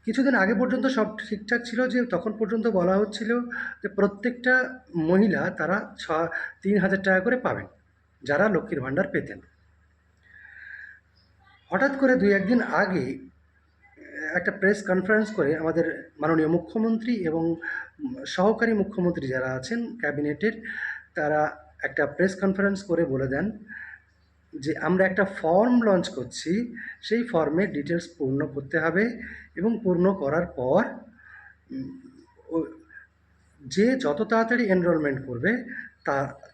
কিছুদিন আগে পর্যন্ত সব ঠিকঠাক ছিল, যে তখন পর্যন্ত বলা হচ্ছিল যে প্রত্যেকটা মহিলা তারা 3,000 টাকা করে পাবেন, যারা লক্ষ্মীর ভাণ্ডার পেতেন। হঠাৎ করে 2-1 দিন আগে একটা প্রেস কনফারেন্স করে আমাদের মাননীয় মুখ্যমন্ত্রী এবং সহকারী মুখ্যমন্ত্রী যারা আছেন ক্যাবিনেটের, তারা একটা প্রেস কনফারেন্স করে বলে দেন যে আমরা একটা ফর্ম লঞ্চ করছি, সেই ফর্মে ডিটেলস পূর্ণ করতে হবে এবং পূর্ণ করার পর যে যত তাড়াতাড়ি এনরোলমেন্ট করবে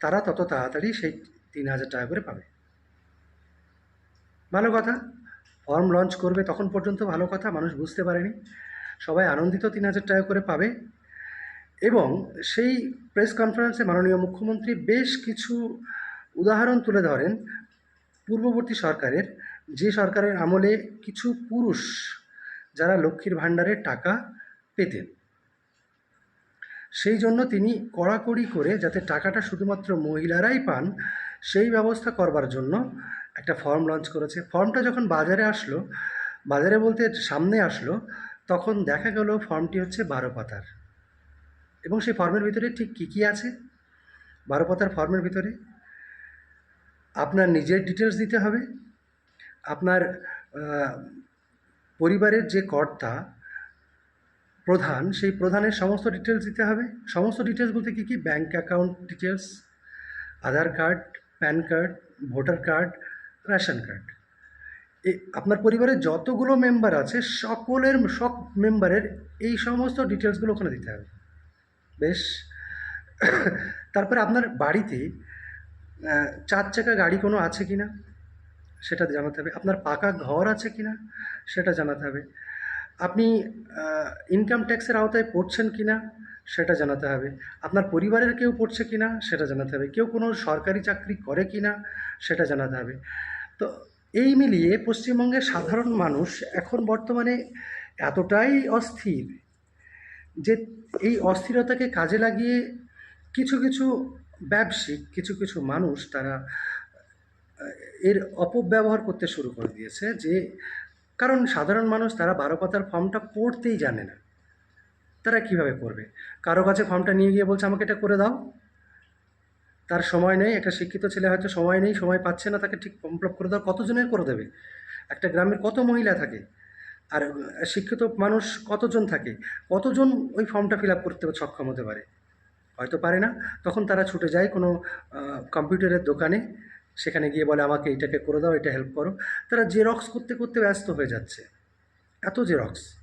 তারা তত তাড়াতাড়ি সেই 3,000 টাকা করে পাবে। ভালো কথা, ফর্ম লঞ্চ করবে তখন পর্যন্ত ভালো কথা, মানুষ বুঝতে পারেনি, সবাই আনন্দিত 3,000 টাকা করে পাবে। এবং সেই প্রেস কনফারেন্সে মাননীয় মুখ্যমন্ত্রী বেশ কিছু উদাহরণ তুলে ধরেন পূর্ববর্তী সরকারের, যে সরকারের আমলে কিছু পুরুষ যারা লক্ষ্মীর ভাণ্ডারের টাকা পেতেন। সেই জন্য তিনি কড়াকড়ি করে যাতে টাকাটা শুধুমাত্র মহিলারাই পান সেই ব্যবস্থা করবার জন্য একটা ফর্ম লঞ্চ করেছে। ফর্মটা যখন বাজারে আসলো, বাজারে বলতে সামনে আসলো, তখন দেখা গেল ফর্মটি হচ্ছে 12 পাতার। এবং সেই ফর্মের ভিতরে ঠিক কী কী আছে? 12 পাতার ফর্মের ভিতরে আপনার নিজের ডিটেলস দিতে হবে, আপনার পরিবারের যে কর্তা প্রধান, সেই প্রধানের সমস্ত ডিটেলস দিতে হবে। সমস্ত ডিটেলস বলতে কী কী? Bank account details, Aadhaar card, PAN card, voter card, ration card. আপনার পরিবারের যতগুলো মেম্বার আছে সকলের, সব মেম্বারের এই সমস্ত ডিটেলসগুলো ওখানে দিতে হবে। বেশ। তারপরে আপনার বাড়িতে 4 চাকা গাড়ি কোনো আছে কি না সেটা জানাতে হবে। আপনার পাকা ঘর আছে কি না সেটা জানাতে হবে। আপনি ইনকাম ট্যাক্সের আওতায় পড়ছেন কি না সেটা জানাতে হবে। আপনার পরিবারের কেউ পড়ছে কি না সেটা জানাতে হবে। কেউ কোনো সরকারি চাকরি করে কি না সেটা জানাতে হবে। তো এই মিলিয়ে পশ্চিমবঙ্গের সাধারণ মানুষ এখন বর্তমানে এতটাই অস্থির যে এই অস্থিরতাকে কাজে লাগিয়ে কিছু কিছু ব্যবসায়িক, কিছু কিছু মানুষ তারা এর অপব্যবহার করতে শুরু করে দিয়েছে। যে কারণ সাধারণ মানুষ তারা 12 পাতার ফর্মটা পড়তেই জানে না, তারা কিভাবে করবে? কারো কাছে ফর্মটা নিয়ে গিয়ে বলছে আমাকে এটা করে দাও, তার সময় নেই। একটা শিক্ষিত ছেলে হয়তো সময় নেই, সময় পাচ্ছে না, তাকে ঠিক ফর্ম ফিল আপ করে দাও, কতজনের করে দেবে? একটা গ্রামের কত মহিলা থাকে, আর শিক্ষিত মানুষ কতজন থাকে, কতজন ওই ফর্মটা ফিল আপ করতে সক্ষম হতে পারে? হয়তো পারে না। তখন তারা ছুটে যায় কোনো কম্পিউটারের দোকানে, সেখানে গিয়ে বলে আমাকে এইটাকে করে দাও, এটা হেল্প করো। তারা জেরক্স করতে করতে ব্যস্ত হয়ে যাচ্ছে, এত জেরক্স।